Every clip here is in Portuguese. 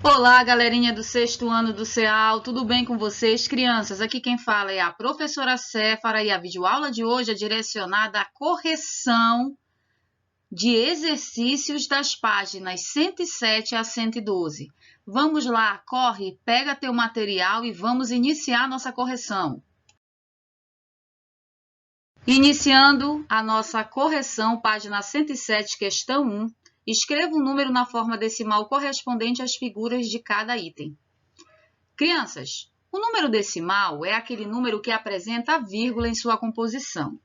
Olá, galerinha do 6º ano do CEAL, tudo bem com vocês, crianças? Aqui quem fala é a professora Céfara e a videoaula de hoje é direcionada à correção de exercícios das páginas 107 a 112. Vamos lá, corre, pega teu material e vamos iniciar nossa correção. Iniciando a nossa correção, página 107, questão 1. Escreva um número na forma decimal correspondente às figuras de cada item. Crianças, o número decimal é aquele número que apresenta a vírgula em sua composição.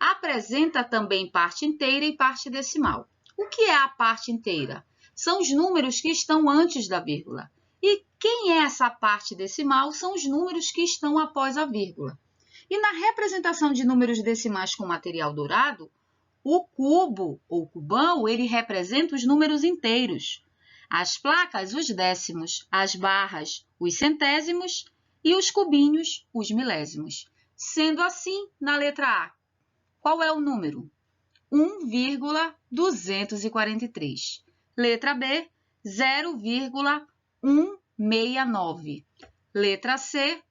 Apresenta também parte inteira e parte decimal. O que é a parte inteira? São os números que estão antes da vírgula. E quem é essa parte decimal? São os números que estão após a vírgula. E na representação de números decimais com material dourado, o cubo ou cubão, ele representa os números inteiros. As placas, os décimos, as barras, os centésimos e os cubinhos, os milésimos. Sendo assim, na letra A, qual é o número? 1,243. Letra B, 0,169. Letra C,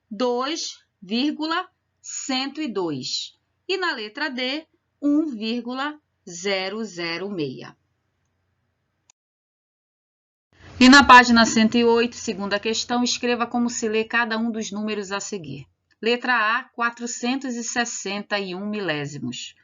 2,102. E na letra D, 1,006. E na página 108, segunda questão, escreva como se lê cada um dos números a seguir. Letra A, 461 milésimos.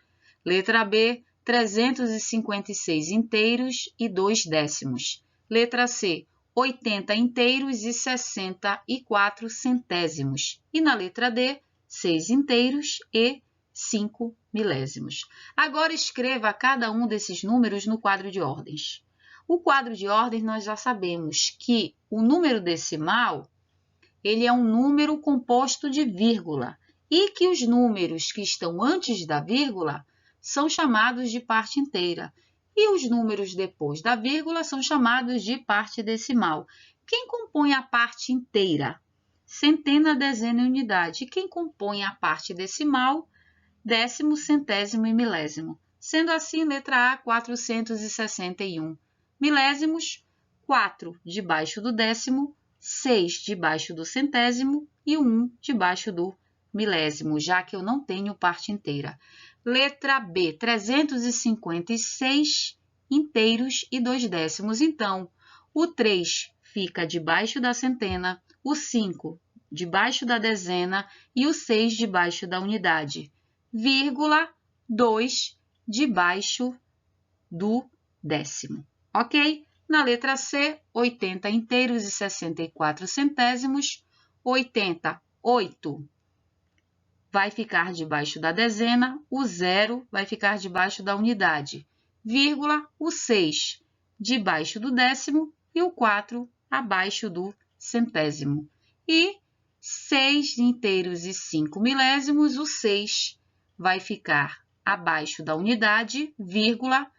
Letra B, 356 inteiros e 2 décimos. Letra C, 80 inteiros e 64 centésimos. E na letra D, 6 inteiros e 5 milésimos. Agora escreva cada um desses números no quadro de ordens. O quadro de ordens nós já sabemos que o número decimal ele é um número composto de vírgula e que os números que estão antes da vírgula são chamados de parte inteira e os números depois da vírgula são chamados de parte decimal. Quem compõe a parte inteira? Centena, dezena e unidade. E quem compõe a parte decimal? Décimo, centésimo e milésimo. Sendo assim, letra A, 461 milésimos, 4 debaixo do décimo, 6 debaixo do centésimo e 1 debaixo do milésimo, já que eu não tenho parte inteira. Letra B, 356 inteiros e 2 décimos. Então, o 3 fica debaixo da centena, o 5 debaixo da dezena e o 6 debaixo da unidade. Vírgula 2 debaixo do décimo, ok? Na letra C, 80 inteiros e 64 centésimos, 88 vai ficar debaixo da dezena, o 0 vai ficar debaixo da unidade, vírgula, o 6 debaixo do décimo e o 4 abaixo do centésimo. E 6 inteiros e 5 milésimos, o 6 vai ficar abaixo da unidade, vírgula,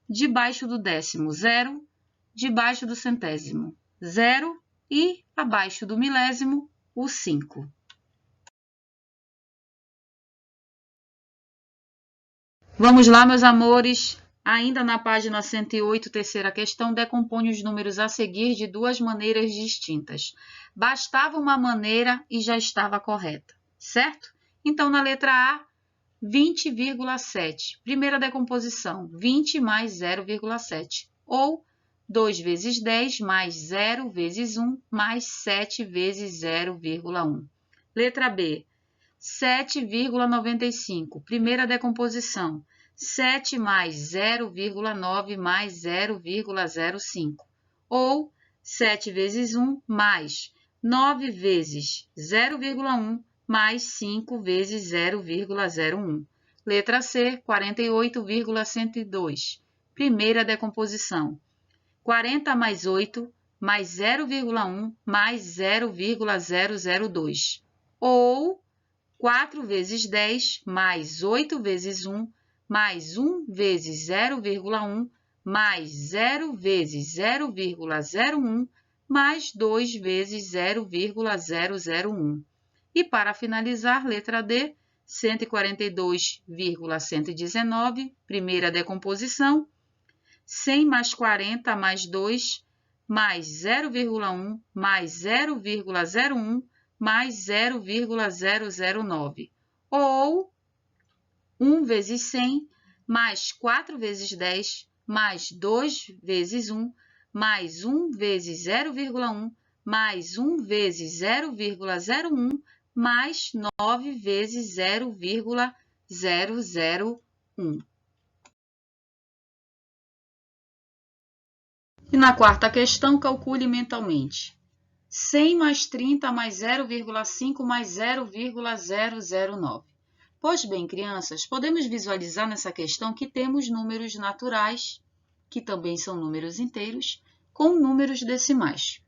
debaixo do décimo, 0, debaixo do centésimo, 0 e abaixo do milésimo, o 5. Vamos lá, meus amores. Ainda na página 108, terceira questão, decompõe os números a seguir de duas maneiras distintas. Bastava uma maneira e já estava correta, certo? Então, na letra A, 20,7. Primeira decomposição, 20 mais 0,7. Ou 2 vezes 10 mais 0 vezes 1 mais 7 vezes 0,1. Letra B, 7,95. Primeira decomposição, 7 mais 0,9 mais 0,05. Ou 7 vezes 1 mais 9 vezes 0,1 mais 5 vezes 0,01. Letra C, 48,102. Primeira decomposição. 40 mais 8 mais 0,1 mais 0,002. Ou 4 vezes 10 mais 8 vezes 1 mais 1 vezes 0,1 mais 0 vezes 0,01 mais 2 vezes 0,001. E para finalizar, letra D, 142,119, primeira decomposição, 100 mais 40 mais 2 mais 0,1, mais 0,01, mais 0,009. Ou 1 vezes 100, mais 4 vezes 10, mais 2 vezes 1, mais 1 vezes 0,1, mais 1 vezes 0,01, mais 9 vezes 0,001. E na quarta questão, calcule mentalmente. 100 mais 30 mais 0,5 mais 0,009. Pois bem, crianças, podemos visualizar nessa questão que temos números naturais, que também são números inteiros, com números decimais.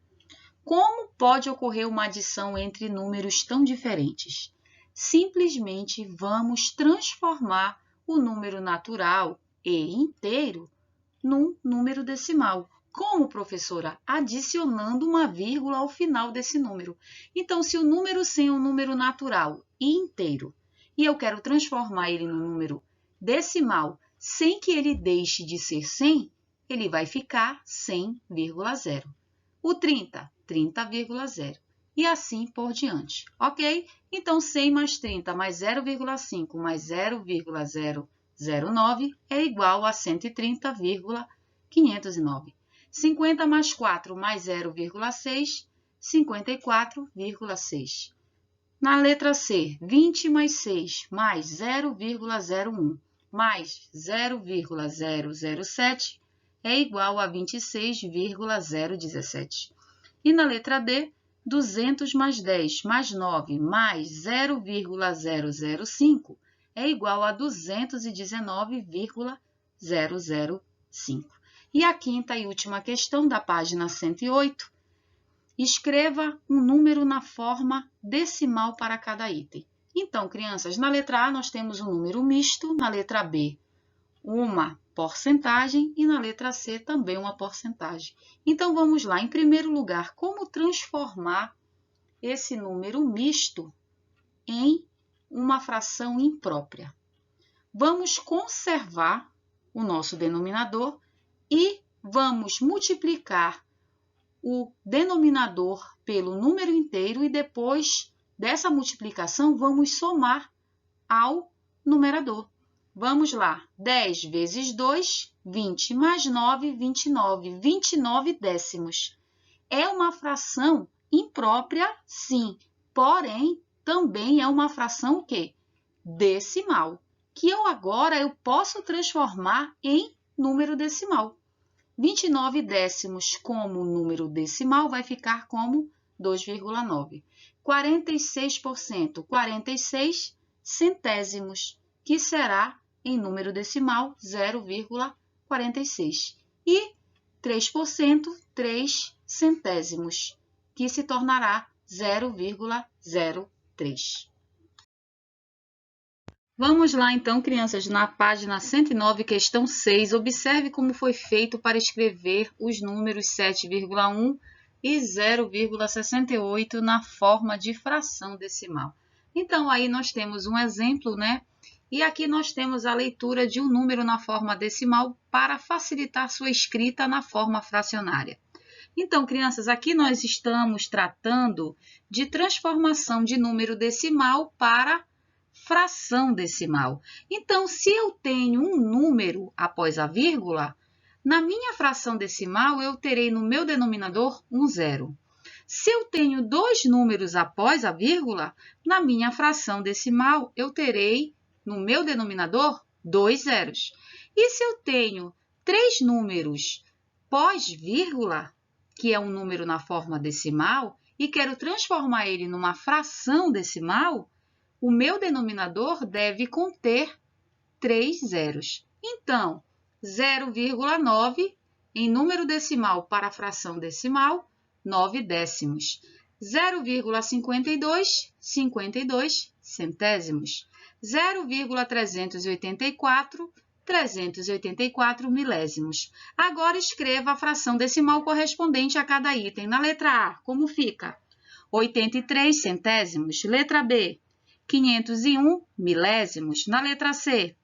Como pode ocorrer uma adição entre números tão diferentes? Simplesmente vamos transformar o número natural e inteiro num número decimal. Como, professora? Adicionando uma vírgula ao final desse número. Então, se o número 100 é um número natural e inteiro, e eu quero transformar ele num número decimal sem que ele deixe de ser 100, ele vai ficar 100,0. O 30, 30,0. E assim por diante, ok? Então, 100 mais 30 mais 0,5 mais 0,009 é igual a 130,509. 50 mais 4 mais 0,6, 54,6. Na letra C, 20 mais 6 mais 0,01 mais 0,007 é igual a 26,017. E na letra D, 200 mais 10 mais 9 mais 0,005 é igual a 219,005. E a quinta e última questão da página 108, escreva um número na forma decimal para cada item. Então, crianças, na letra A nós temos um número misto, na letra B uma porcentagem e na letra C também uma porcentagem. Então, vamos lá. Em primeiro lugar, como transformar esse número misto em uma fração imprópria? Vamos conservar o nosso denominador e vamos multiplicar o denominador pelo número inteiro e depois dessa multiplicação vamos somar ao numerador. Vamos lá, 10 vezes 2, 20, mais 9, 29, 29 décimos. É uma fração imprópria, sim, porém, também é uma fração o quê? Decimal, que eu posso transformar em número decimal. 29 décimos como número decimal vai ficar como 2,9. 46%, 46 centésimos, que será em número decimal 0,46. E 3%, 3 centésimos, que se tornará 0,03. Vamos lá, então, crianças, na página 109, questão 6. Observe como foi feito para escrever os números 7,1 e 0,68 na forma de fração decimal. Então, aí nós temos um exemplo, né? E aqui nós temos a leitura de um número na forma decimal para facilitar sua escrita na forma fracionária. Então, crianças, aqui nós estamos tratando de transformação de número decimal para fração decimal. Então, se eu tenho um número após a vírgula, na minha fração decimal eu terei no meu denominador um zero. Se eu tenho dois números após a vírgula, na minha fração decimal eu terei no meu denominador 2 zeros. E se eu tenho 3 números pós-vírgula, que é um número na forma decimal, e quero transformar ele numa fração decimal, o meu denominador deve conter 3 zeros. Então, 0,9 em número decimal para a fração decimal, 9 décimos. 0,52, 52 centésimos. 0,384, 384 milésimos. Agora escreva a fração decimal correspondente a cada item. Na letra A, como fica? 83 centésimos. Letra B, 501 milésimos. Na letra C,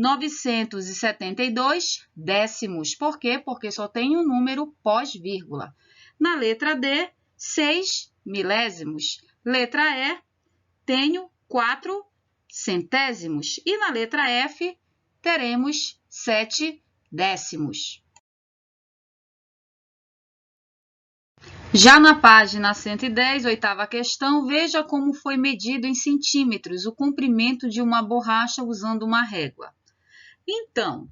972 décimos. Por quê? Porque só tem um número pós-vírgula. Na letra D, 6 milésimos. Letra E, tenho 4 centésimos. E na letra F, teremos 7 décimos. Já na página 110, oitava questão, veja como foi medido em centímetros o comprimento de uma borracha usando uma régua. Então,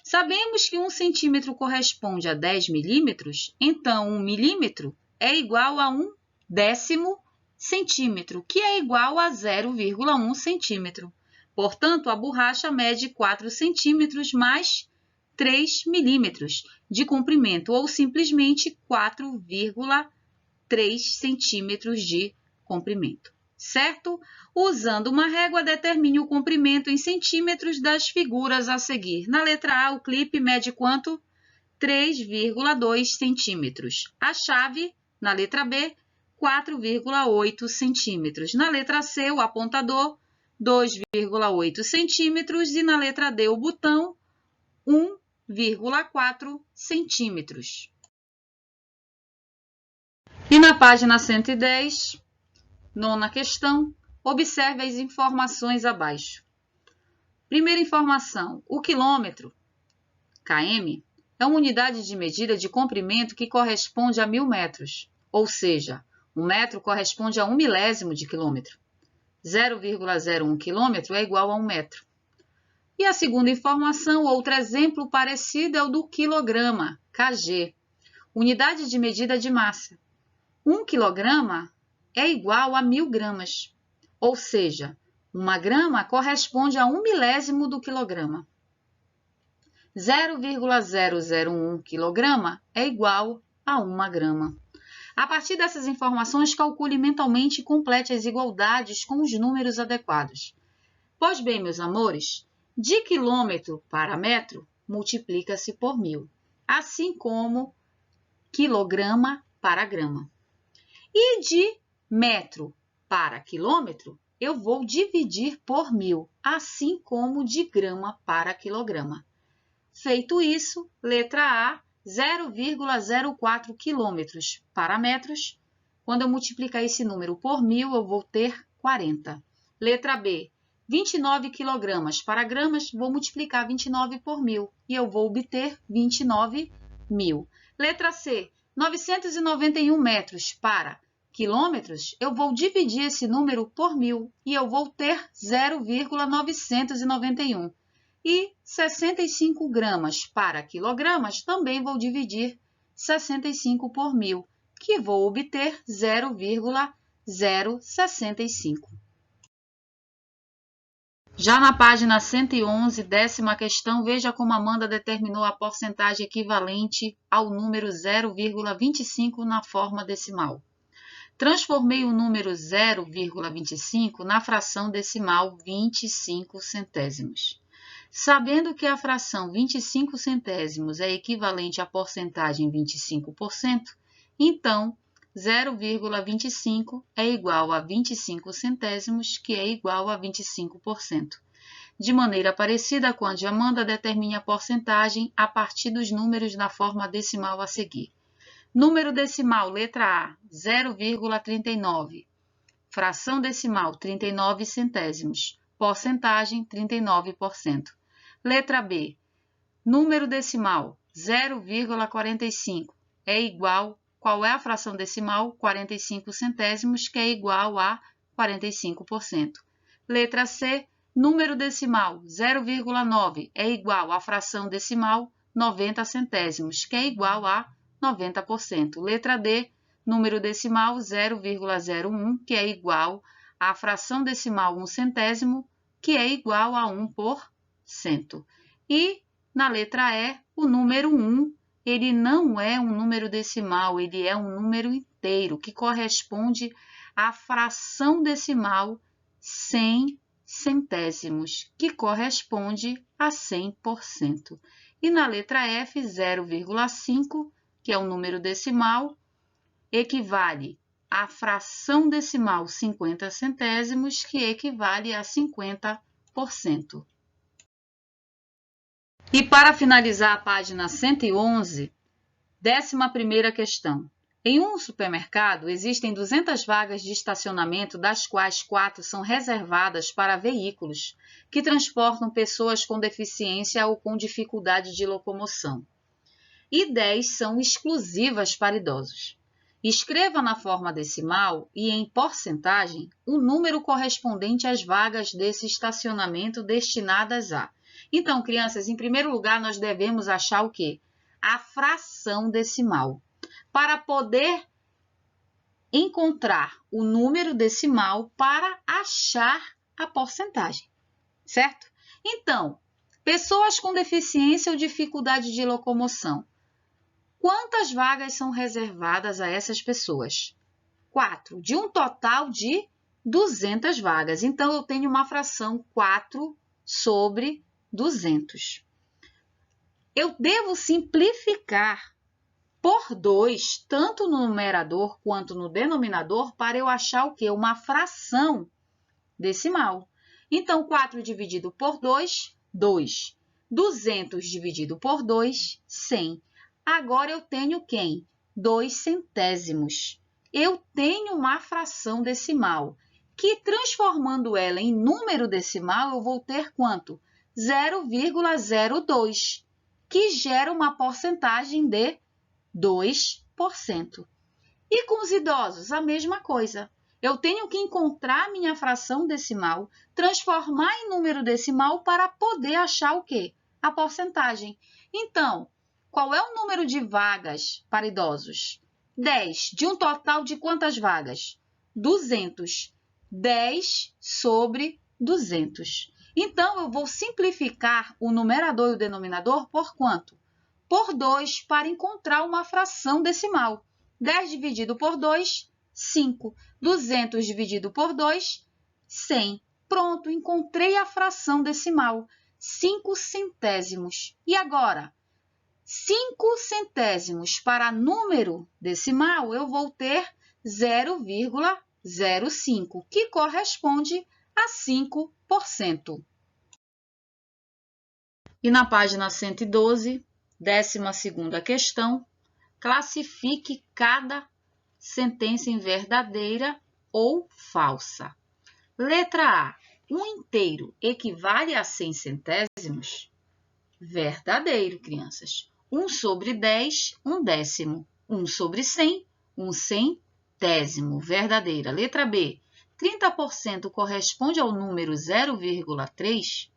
sabemos que 1 centímetro corresponde a 10 milímetros, então 1 milímetro é igual a 1 décimo centímetro, que é igual a 0,1 centímetro. Portanto, a borracha mede 4 centímetros mais 3 milímetros de comprimento, ou simplesmente 4,3 centímetros de comprimento, certo? Usando uma régua, determine o comprimento em centímetros das figuras a seguir. Na letra A, o clipe mede quanto? 3,2 centímetros. A chave, na letra B, 4,8 centímetros. Na letra C, o apontador, 2,8 centímetros. E na letra D, o botão, 1,4 centímetros. E na página 110, nona questão, observe as informações abaixo. Primeira informação, o quilômetro, km, é uma unidade de medida de comprimento que corresponde a 1000 metros, ou seja, 1 metro corresponde a 1 milésimo de quilômetro. 0,01 quilômetro é igual a 1 metro. E a segunda informação, outro exemplo parecido, é o do quilograma, kg, unidade de medida de massa. 1 quilograma é igual a 1000 gramas, ou seja, 1 grama corresponde a 1 milésimo do quilograma. 0,001 quilograma é igual a 1 grama. A partir dessas informações, calcule mentalmente e complete as igualdades com os números adequados. Pois bem, meus amores, de quilômetro para metro, multiplica-se por 1000, assim como quilograma para grama. E de metro para quilômetro, eu vou dividir por 1000, assim como de grama para quilograma. Feito isso, letra A, 0,04 quilômetros para metros. Quando eu multiplicar esse número por 1000, eu vou ter 40. Letra B, 29 quilogramas para gramas, vou multiplicar 29 por 1000 e eu vou obter 29.000. Letra C, 991 metros para quilômetros, eu vou dividir esse número por 1000 e eu vou ter 0,991. E 65 gramas para quilogramas, também vou dividir 65 por 1000, que vou obter 0,065. Já na página 111, décima questão, veja como Amanda determinou a porcentagem equivalente ao número 0,25 na forma decimal. Transformei o número 0,25 na fração decimal 25 centésimos. Sabendo que a fração 25 centésimos é equivalente à porcentagem 25%, então 0,25 é igual a 25 centésimos, que é igual a 25%. De maneira parecida, quando Amanda determine a porcentagem a partir dos números na forma decimal a seguir. Número decimal, letra A, 0,39. Fração decimal, 39 centésimos. Porcentagem, 39%. Letra B, número decimal 0,45 é igual, qual é a fração decimal? 45 centésimos, que é igual a 45%. Letra C, número decimal 0,9 é igual à fração decimal 90 centésimos, que é igual a 90%. Letra D, número decimal 0,01, que é igual à fração decimal 1 centésimo, que é igual a 1%. E na letra E, o número 1, ele não é um número decimal, ele é um número inteiro, que corresponde à fração decimal 100 centésimos, que corresponde a 100%. E na letra F, 0,5, que é o número decimal, equivale à fração decimal 50 centésimos, que equivale a 50%. E para finalizar a página 111, 11ª questão. Em um supermercado, existem 200 vagas de estacionamento, das quais 4 são reservadas para veículos que transportam pessoas com deficiência ou com dificuldade de locomoção, e 10 são exclusivas para idosos. Escreva na forma decimal e em porcentagem o número correspondente às vagas desse estacionamento destinadas a... Então, crianças, em primeiro lugar, nós devemos achar o quê? A fração decimal. Para poder encontrar o número decimal para achar a porcentagem, certo? Então, pessoas com deficiência ou dificuldade de locomoção. Quantas vagas são reservadas a essas pessoas? 4, de um total de 200 vagas. Então, eu tenho uma fração 4 sobre 200. Eu devo simplificar por 2, tanto no numerador quanto no denominador, para eu achar o quê? Uma fração decimal. Então, 4 dividido por 2, 2. 200 dividido por 2, 100. Agora, eu tenho quem? 2 centésimos. Eu tenho uma fração decimal, que transformando ela em número decimal, eu vou ter quanto? 0,02, que gera uma porcentagem de 2%. E com os idosos, a mesma coisa. Eu tenho que encontrar minha fração decimal, transformar em número decimal para poder achar o quê? A porcentagem. Então, qual é o número de vagas para idosos? 10. De um total de quantas vagas? 200. 10 sobre 200. Então, eu vou simplificar o numerador e o denominador por quanto? Por 2 para encontrar uma fração decimal. 10 dividido por 2, 5. 200 dividido por 2, 100. Pronto, encontrei a fração decimal, 5 centésimos. E agora, 5 centésimos para número decimal, eu vou ter 0,05, que corresponde a 5%. E na página 112, 12ª questão, classifique cada sentença em verdadeira ou falsa. Letra A. Um inteiro equivale a 100 centésimos? Verdadeiro, crianças. 1 sobre 10, 1/10. 1 sobre 100, 1/100. Verdadeira. Letra B. 30% corresponde ao número 0,3?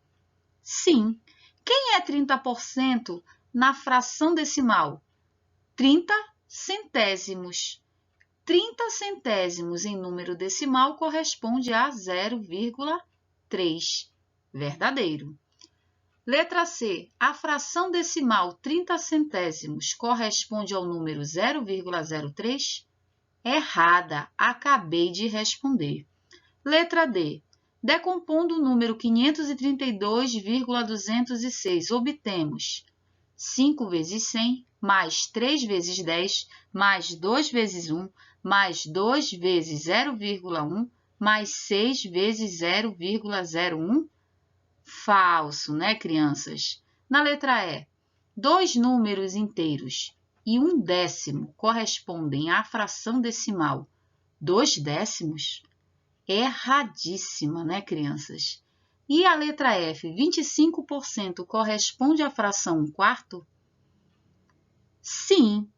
Sim. Quem é 30% na fração decimal? 30 centésimos. 30 centésimos em número decimal corresponde a 0,3. Verdadeiro. Letra C. A fração decimal 30 centésimos corresponde ao número 0,03? Errada. Acabei de responder. Letra D. Decompondo o número 532,206, obtemos 5 vezes 100, mais 3 vezes 10, mais 2 vezes 1, mais 2 vezes 0,1, mais 6 vezes 0,01. Falso, né, crianças? Na letra E, 2 números inteiros e 1/10 correspondem à fração decimal 2/10? Erradíssima, né, crianças? E a letra F, 25% corresponde à fração 1/4? Sim.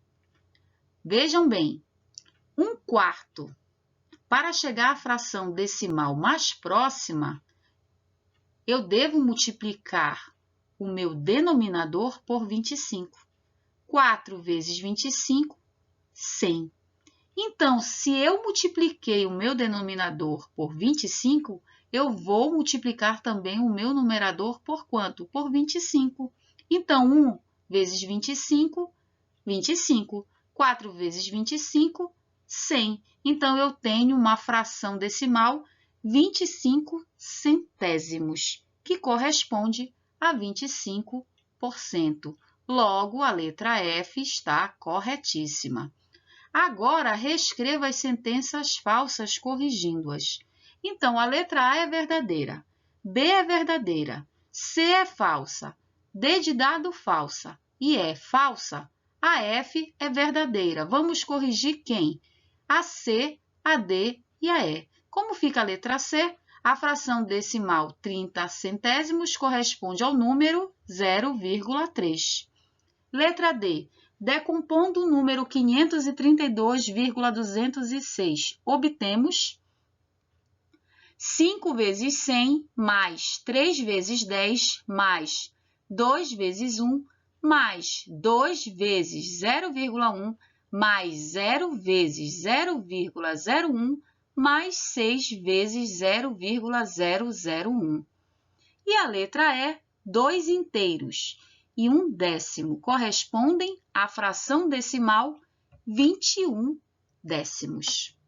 Vejam bem, 1/4. Para chegar à fração decimal mais próxima, eu devo multiplicar o meu denominador por 25. 4 vezes 25, 100. Então, se eu multipliquei o meu denominador por 25, eu vou multiplicar também o meu numerador por quanto? Por 25. Então, 1 vezes 25, 25. 4 vezes 25, 100. Então, eu tenho uma fração decimal 25 centésimos, que corresponde a 25%. Logo, a letra F está corretíssima. Agora, reescreva as sentenças falsas corrigindo-as. Então, a letra A é verdadeira, B é verdadeira, C é falsa, D de dado, falsa. E E, falsa. A F é verdadeira. Vamos corrigir quem? A C, a D e a E. Como fica a letra C? A fração decimal 30 centésimos corresponde ao número 0,3. Letra D. Decompondo o número 532,206, obtemos 5 vezes 100 mais 3 vezes 10 mais 2 vezes 1 mais 2 vezes 0,1 mais 0 vezes 0,01 mais 6 vezes 0,001. E a letra E, 2 inteiros e 1 décimo correspondem à fração decimal 21 décimos.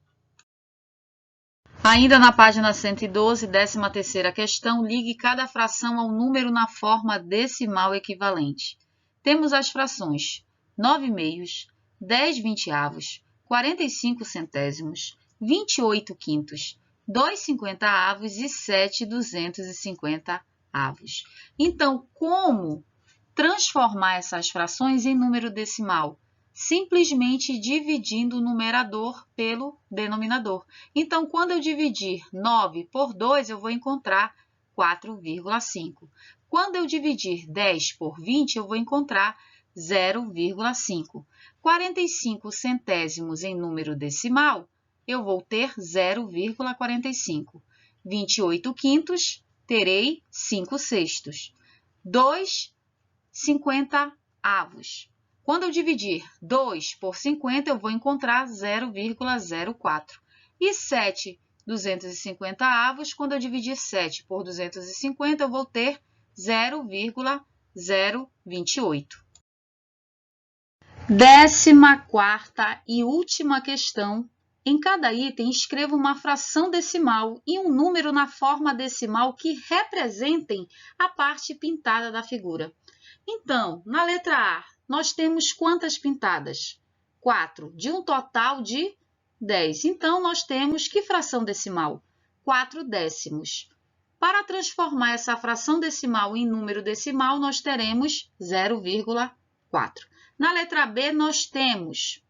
Ainda na página 112, 13ª questão, ligue cada fração ao número na forma decimal equivalente. Temos as frações 9 meios, 10 vinteavos, 45 centésimos, 28 quintos, 2 cinquenta-avos e 7 250-avos. Então, como transformar essas frações em número decimal? Simplesmente dividindo o numerador pelo denominador. Então, quando eu dividir 9 por 2, eu vou encontrar 4,5. Quando eu dividir 10 por 20, eu vou encontrar 0,5. 45 centésimos em número decimal, eu vou ter 0,45. 28 quintos, terei 5 sextos. 2 cinquenta-avos. Quando eu dividir 2 por 50, eu vou encontrar 0,04. E 7 250-avos, quando eu dividir 7 por 250, eu vou ter 0,028. 14ª e última questão. Em cada item, escreva uma fração decimal e um número na forma decimal que representem a parte pintada da figura. Então, na letra A, nós temos quantas pintadas? 4, de um total de 10. Então, nós temos que fração decimal? 4 décimos. Para transformar essa fração decimal em número decimal, nós teremos 0,4. Na letra B, nós temos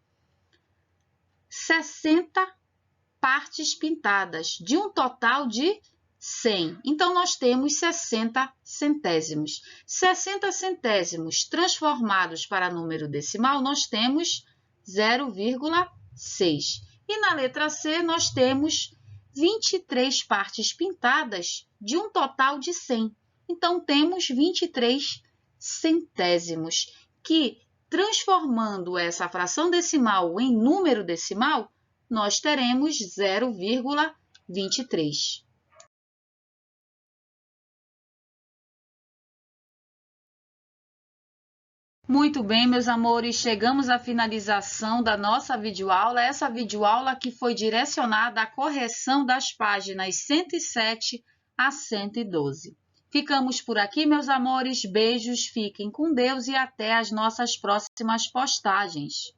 60 partes pintadas, de um total de 100. Então, nós temos 60 centésimos. 60 centésimos transformados para número decimal, nós temos 0,6. E na letra C, nós temos 23 partes pintadas de um total de 100. Então, temos 23 centésimos, que, transformando essa fração decimal em número decimal, nós teremos 0,23. Muito bem, meus amores, chegamos à finalização da nossa videoaula. Essa videoaula que foi direcionada à correção das páginas 107 a 112. Ficamos por aqui, meus amores. Beijos, fiquem com Deus e até as nossas próximas postagens.